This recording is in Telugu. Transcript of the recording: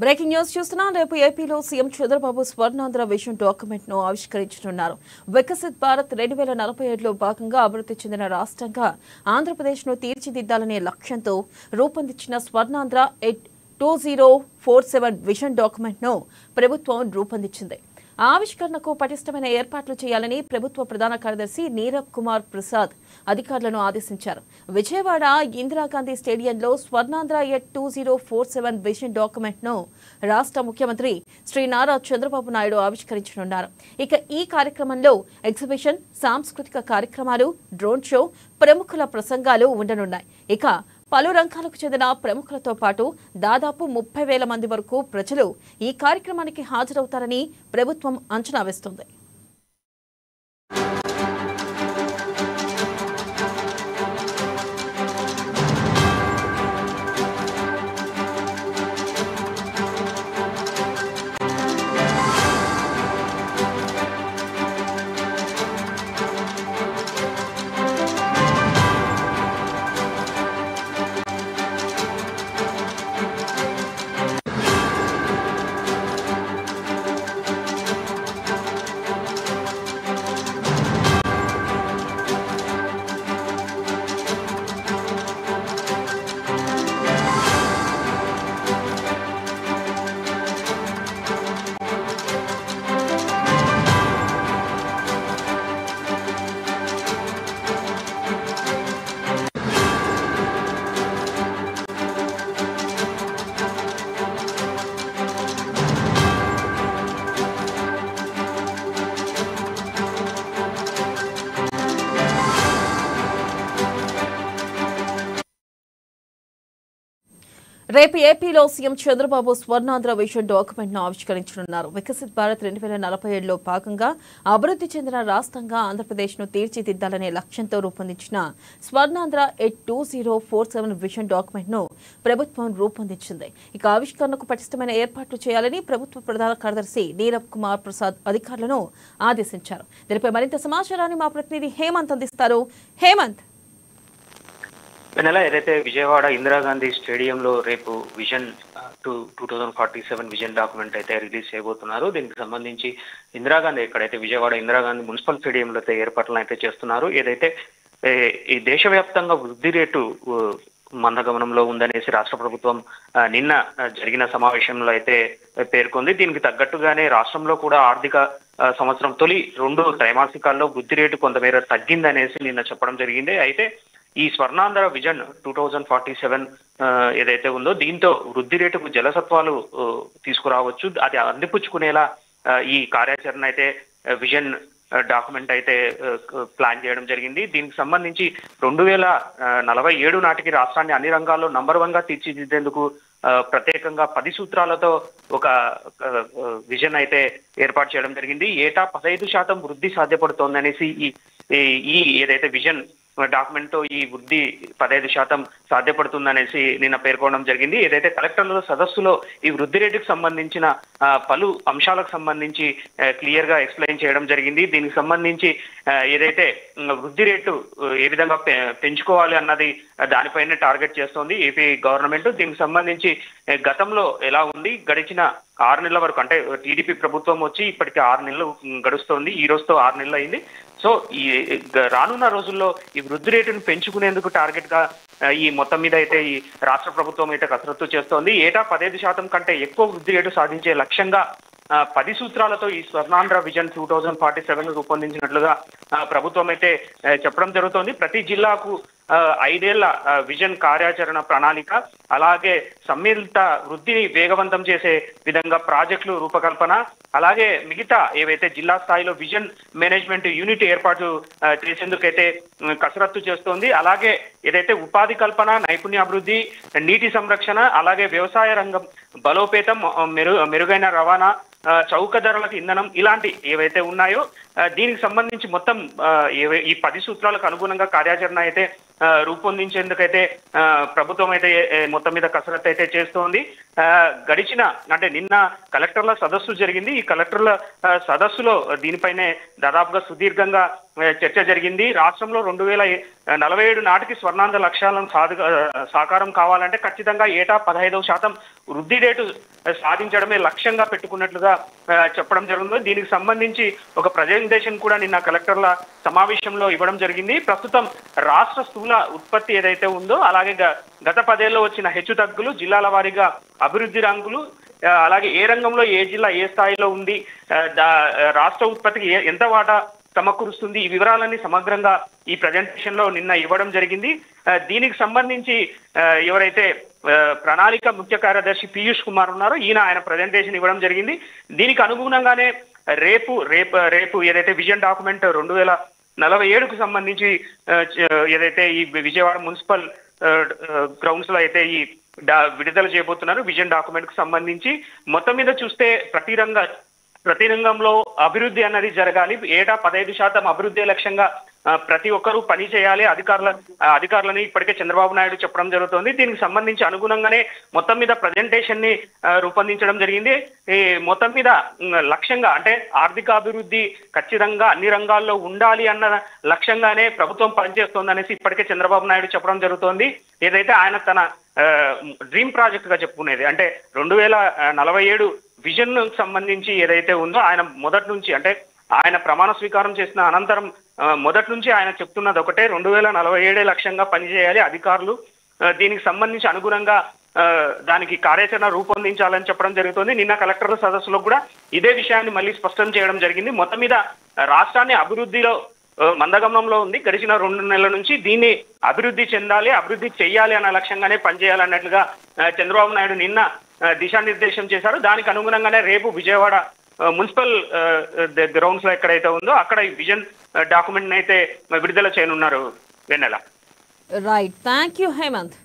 బ్రేకింగ్ న్యూస్ చూస్తున్నాం. రేపు ఏపీలో CM Chandrababu Swarnandhra vision document ను ఆవిష్కరించనున్నారు. వికసిత్ భారత్ 2047లో భాగంగా అభివృద్ధి చెందిన రాష్ట్రంగా ఆంధ్రప్రదేశ్ ను తీర్చిదిద్దాలనే లక్ష్యంతో రూపొందించిన స్వర్ణాంధ్ర 2047 విజన్ డాక్యుమెంట్ ను ప్రభుత్వం రూపొందించింది. ఆవిష్కరణకు పటిష్టమైన ఏర్పాట్లు చేయాలని ప్రభుత్వ ప్రధాన కార్యదర్శి నీరబ్ కుమార్ ప్రసాద్ అధికారులను ఆదేశించారు. విజయవాడ ఇందిరాగాంధీ స్టేడియంలో స్వర్ణాంధ్ర 2047 విజన్ డాక్యుమెంట్ ను రాష్ట్ర ముఖ్యమంత్రి శ్రీ నారా చంద్రబాబు నాయుడు ఆవిష్కరించనున్నారు. ఇక ఈ కార్యక్రమంలో ఎగ్జిబిషన్, సాంస్కృతిక కార్యక్రమాలు, డ్రోన్ షో, ప్రముఖుల ప్రసంగాలు ఉండనున్నాయి. ఇక పలు రంగాలకు చెందిన ప్రముఖులతో పాటు దాదాపు 30,000 మంది వరకు ప్రజలు ఈ కార్యక్రమానికి హాజరవుతారని ప్రభుత్వం అంచనా వేస్తోంది. రేపు ఏపీలో CM Chandrababu Swarnandhra vision document ను ఆవిష్కరించనున్నారు. వికసిత్ భారత్ 2047లో భాగంగా అభివృద్ధి చెందిన రాష్ట్రంగా ఆంధ్రప్రదేశ్ ను తీర్చిదిద్దాలనే లక్ష్యంతో రూపొందించిన స్వర్ణాంధ్ర 2047 విజన్ డాక్యుమెంట్ ను ప్రభుత్వం రూపొందించింది. ఇక ఆవిష్కరణకు పటిష్టమైన ఏర్పాట్లు చేయాలని ప్రభుత్వ ప్రధాన కార్యదర్శి నీరబ్ కుమార్ ప్రసాద్ అధికారులను ఆదేశించారు. దీనిపై మరింత సమాచారాన్ని మా ప్రతినిధి హేమంత్ అందిస్తారు. హేమంత్, ఏదైతే విజయవాడ ఇందిరాగాంధీ స్టేడియంలో రేపు విజన్ 2047 విజన్ డాక్యుమెంట్ అయితే రిలీజ్ చేయబోతున్నారు. దీనికి సంబంధించి ఎక్కడైతే విజయవాడ ఇందిరాగాంధీ మున్సిపల్ స్టేడియంలో అయితే ఏర్పాట్లను అయితే చేస్తున్నారు. ఏదైతే ఈ దేశవ్యాప్తంగా వృద్ధి రేటు మందగమనంలో ఉందనేసి రాష్ట్ర ప్రభుత్వం నిన్న జరిగిన సమావేశంలో అయితే పేర్కొంది. దీనికి తగ్గట్టుగానే రాష్ట్రంలో కూడా ఆర్థిక సంవత్సరం తొలి 2 త్రైమాసికాల్లో వృద్ధి రేటు కొంతమేర తగ్గిందనేసి నిన్న చెప్పడం జరిగింది. అయితే ఈ స్వర్ణాంధ్ర విజన్ 2047 ఏదైతే ఉందో దీంతో వృద్ధి రేటుకు జలసత్వాలు తీసుకురావచ్చు, అది అందిపుచ్చుకునేలా ఈ కార్యాచరణ అయితే విజన్ డాక్యుమెంట్ అయితే ప్లాన్ చేయడం జరిగింది. దీనికి సంబంధించి 2047 నాటికి రాష్ట్రాన్ని అన్ని రంగాల్లో నంబర్ 1గా తీర్చిదిద్దేందుకు ప్రత్యేకంగా 10 సూత్రాలతో ఒక విజన్ అయితే ఏర్పాటు చేయడం జరిగింది. ఏటా 15% వృద్ధి సాధ్యపడుతోందనేసి ఈ ఏదైతే విజన్ డాక్యుమెంట్ తో ఈ వృద్ధి 15% సాధ్యపడుతుందనేసి నిన్న పేర్కొనడం జరిగింది. ఏదైతే కలెక్టర్ల సదస్సులో ఈ వృద్ధి రేటుకు సంబంధించిన పలు అంశాలకు సంబంధించి క్లియర్ గా ఎక్స్ప్లెయిన్ చేయడం జరిగింది. దీనికి సంబంధించి ఏదైతే వృద్ధి రేటు ఏ విధంగా పెంచుకోవాలి అన్నది దానిపైనే టార్గెట్ చేస్తోంది ఏపీ గవర్నమెంట్. దీనికి సంబంధించి గతంలో ఎలా ఉంది, గడిచిన 6 నెలల వరకు, అంటే టీడీపీ ప్రభుత్వం వచ్చి ఇప్పటికి 6 నెలలు గడుస్తోంది, ఈ రోజుతో 6 నెలలు అయింది. సో ఈ రానున్న రోజుల్లో ఈ వృద్ధి రేటును పెంచుకునేందుకు టార్గెట్ గా ఈ మొత్తం మీద అయితే ఈ రాష్ట్ర ప్రభుత్వం అయితే కసరత్తు చేస్తోంది. ఏటా 15% కంటే ఎక్కువ వృద్ధి రేటు సాధించే లక్ష్యంగా 10 సూత్రాలతో ఈ స్వర్ణాంధ్ర విజన్ 2047 రూపొందించినట్లుగా ప్రభుత్వం అయితే చెప్పడం జరుగుతోంది. ప్రతి జిల్లాకు 5 ఏళ్ల విజన్ కార్యాచరణ ప్రణాళిక, అలాగే సమ్మిళిత వృద్ధిని వేగవంతం చేసే విధంగా ప్రాజెక్టులు రూపకల్పన, అలాగే మిగతా ఏవైతే జిల్లా స్థాయిలో విజన్ మేనేజ్మెంట్ యూనిట్ ఏర్పాటు చేసేందుకైతే కసరత్తు చేస్తోంది. అలాగే ఏదైతే ఉపాధి కల్పన, నైపుణ్యాభివృద్ధి, నీటి సంరక్షణ, అలాగే వ్యవసాయ రంగం బలోపేతం, మెరుగైన రవాణా, చౌక ధరలకు ఇంధనం, ఇలాంటి ఏవైతే ఉన్నాయో దీనికి సంబంధించి మొత్తం ఈ 10 సూత్రాలకు అనుగుణంగా కార్యాచరణ అయితే రూపొందించేందుకైతే ప్రభుత్వం అయితే మొత్తం మీద కసరత్తు అయితే చేస్తోంది. గడిచిన అంటే నిన్న కలెక్టర్ల సదస్సు జరిగింది. ఈ కలెక్టర్ల సదస్సులో దీనిపైనే దాదాపుగా సుదీర్ఘంగా చర్చ జరిగింది. రాష్ట్రంలో 2047 నాటికి స్వర్ణాంధ్ర లక్ష్యాలను సాకారం కావాలంటే ఖచ్చితంగా ఏటా 15% వృద్ధి రేటు సాధించడమే లక్ష్యంగా పెట్టుకున్నట్లుగా చెప్పడం జరుగుతుంది. దీనికి సంబంధించి ఒక ప్రజెంటేషన్ కూడా నిన్న కలెక్టర్ల సమావేశంలో ఇవ్వడం జరిగింది. ప్రస్తుతం రాష్ట్ర స్థూల ఉత్పత్తి ఏదైతే ఉందో అలాగే గత 10 ఏళ్లలో వచ్చిన హెచ్చు తగ్గులు, జిల్లాల వారీగా అభివృద్ధి రంగులు, అలాగే ఏ రంగంలో ఏ జిల్లా ఏ స్థాయిలో ఉంది, రాష్ట్ర ఉత్పత్తికి ఎంత వాటా సమకూరుస్తుంది, ఈ వివరాలన్నీ సమగ్రంగా ఈ ప్రజెంటేషన్ లో నిన్న ఇవ్వడం జరిగింది. దీనికి సంబంధించి ఎవరైతే ప్రణాళిక ముఖ్య కార్యదర్శి పీయూష్ కుమార్ ఉన్నారో ఆయన ప్రజెంటేషన్ ఇవ్వడం జరిగింది. దీనికి అనుగుణంగానే రేపు ఏదైతే విజన్ డాక్యుమెంట్ 2047కు సంబంధించి ఏదైతే ఈ విజయవాడ మున్సిపల్ గ్రౌండ్స్ లో అయితే ఈ విడుదల చేయబోతున్నారు. విజన్ డాక్యుమెంట్ కు సంబంధించి మొత్తం మీద చూస్తే ప్రతి రంగంలో అభివృద్ధి అన్నది జరగాలి. ఏటా 15% అభివృద్ధి లక్ష్యంగా ప్రతి ఒక్కరూ పని చేయాలి. అధికారులని ఇప్పటికే చంద్రబాబు నాయుడు చెప్పడం జరుగుతుంది. దీనికి సంబంధించి అనుగుణంగానే మొత్తం మీద ప్రజెంటేషన్ ని రూపొందించడం జరిగింది. ఈ మొత్తం మీద లక్ష్యంగా అంటే ఆర్థిక అభివృద్ధి ఖచ్చితంగా అన్ని రంగాల్లో ఉండాలి అన్న లక్ష్యంగానే ప్రభుత్వం పనిచేస్తోందనేసి ఇప్పటికే చంద్రబాబు నాయుడు చెప్పడం జరుగుతోంది. ఏదైతే ఆయన తన డ్రీమ్ ప్రాజెక్ట్ గా చెప్పుకునేది అంటే 2047 విజన్ సంబంధించి ఏదైతే ఉందో ఆయన మొదటి నుంచి అంటే ఆయన ప్రమాణ స్వీకారం చేసిన అనంతరం మొదటి నుంచి ఆయన చెప్తున్నది ఒకటే, 2047 లక్ష్యంగా పనిచేయాలి అధికారులు. దీనికి సంబంధించి అనుగుణంగా దానికి కార్యాచరణ రూపొందించాలని చెప్పడం జరుగుతుంది. నిన్న కలెక్టర్ల సదస్సులో కూడా ఇదే విషయాన్ని మళ్ళీ స్పష్టం చేయడం జరిగింది. మొత్తం మీద రాష్ట్రాన్ని అభివృద్ధిలో మందగమనంలో ఉంది. గడిచిన 2 నెలల నుంచి దీన్ని అభివృద్ధి చెందాలి, అభివృద్ధి చేయాలి అన్న లక్ష్యంగానే పనిచేయాలన్నట్లుగా చంద్రబాబు నాయుడు నిన్న దిశానిర్దేశం చేశారు. దానికి అనుగుణంగానే రేపు విజయవాడ మున్సిపల్ గ్రౌండ్స్ లో ఎక్కడైతే ఉందో అక్కడ ఈ విజన్ డాక్యుమెంట్ అయితే విడుదల చేయనున్నారు. Vennela. Right, thank you Hemant.